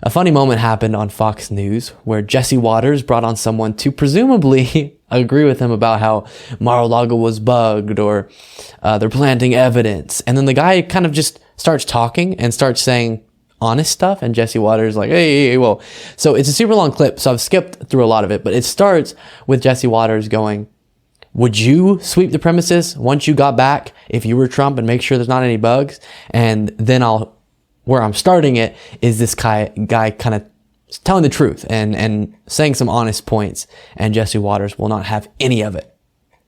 a funny moment happened on Fox News where Jesse Waters brought on someone to presumably agree with him about how Mar-a-Lago was bugged or they're planting evidence. And then the guy kind of just starts talking and starts saying honest stuff. And Jesse Waters is like, hey, whoa. So it's a super long clip. So I've skipped through a lot of it, but it starts with Jesse Waters going, would you sweep the premises once you got back if you were Trump and make sure there's not any bugs? And then where I'm starting it is this guy kind of telling the truth and saying some honest points, and Jesse Waters will not have any of it.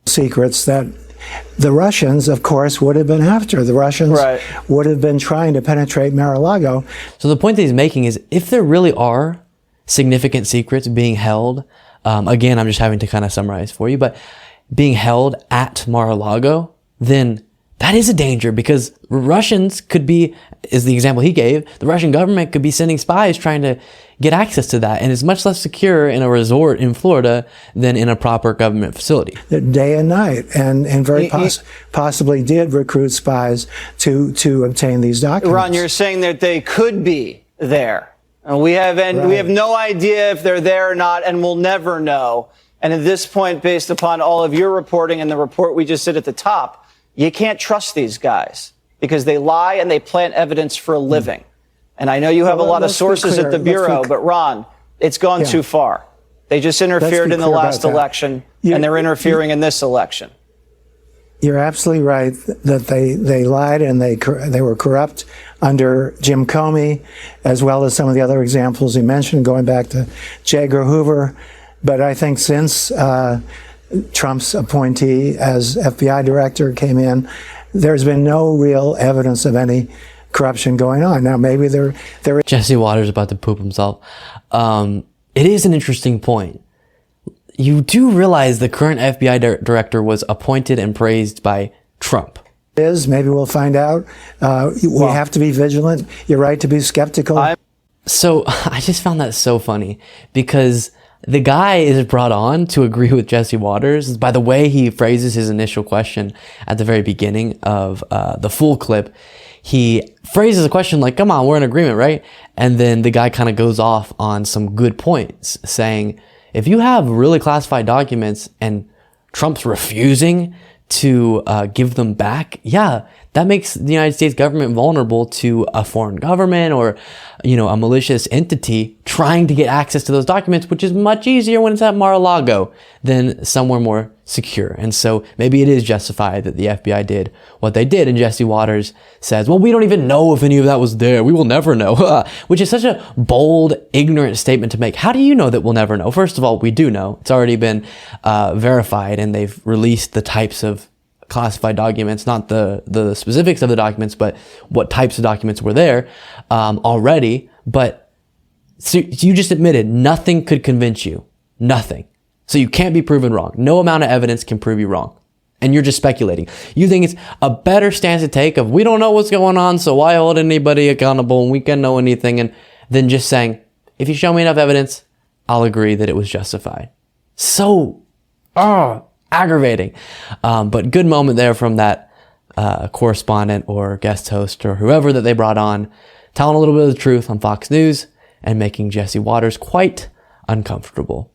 Secrets that the Russians, of course, would have been after. The Russians would have been trying to penetrate Mar-a-Lago. So the point that he's making is if there really are significant secrets being held, again, I'm just having to kind of summarize for you, but being held at Mar-a-Lago, then that is a danger, because Russians could be, is the example he gave, the Russian government could be sending spies trying to get access to that. And it's much less secure in a resort in Florida than in a proper government facility. Day and night, and very possibly did recruit spies to obtain these documents. Ron, you're saying that they could be there. We have no idea if they're there or not, and we'll never know. And at this point, based upon all of your reporting and the report we just did at the top, you can't trust these guys because they lie and they plant evidence for a living. And I know you have a lot of sources at the Bureau, but Ron, it's gone too far. They just interfered in the last election, and they're interfering in this election. You're absolutely right that they lied and they were corrupt under Jim Comey, as well as some of the other examples you mentioned, going back to J. Edgar Hoover. But I think since Trump's appointee as FBI director came in, there's been no real evidence of any corruption going on. Now, maybe there. Jesse Waters about to poop himself. It is an interesting point. You do realize the current FBI director was appointed and praised by Trump. Maybe we'll find out. We have to be vigilant. You're right to be skeptical. So I just found that so funny, because the guy is brought on to agree with Jesse Waters by the way he phrases his initial question at the very beginning of the full clip. He phrases a question like, come on, we're in agreement, right? And then the guy kind of goes off on some good points, saying, if you have really classified documents and Trump's refusing to give them back, that makes the United States government vulnerable to a foreign government or, a malicious entity trying to get access to those documents, which is much easier when it's at Mar-a-Lago than somewhere more secure. And so maybe it is justified that the FBI did what they did. And Jesse Waters says, well, we don't even know if any of that was there. We will never know, which is such a bold, ignorant statement to make. How do you know that we'll never know? First of all, we do know. It's already been verified, and they've released the types of classified documents, not the specifics of the documents, but what types of documents were there already. But so you just admitted nothing could convince you. Nothing. So you can't be proven wrong. No amount of evidence can prove you wrong. And you're just speculating. You think it's a better stance to take of, we don't know what's going on, so why hold anybody accountable and we can't know anything, and then just saying, if you show me enough evidence, I'll agree that it was justified. So, aggravating. But good moment there from that correspondent or guest host or whoever that they brought on, telling a little bit of the truth on Fox News and making Jesse Waters quite uncomfortable.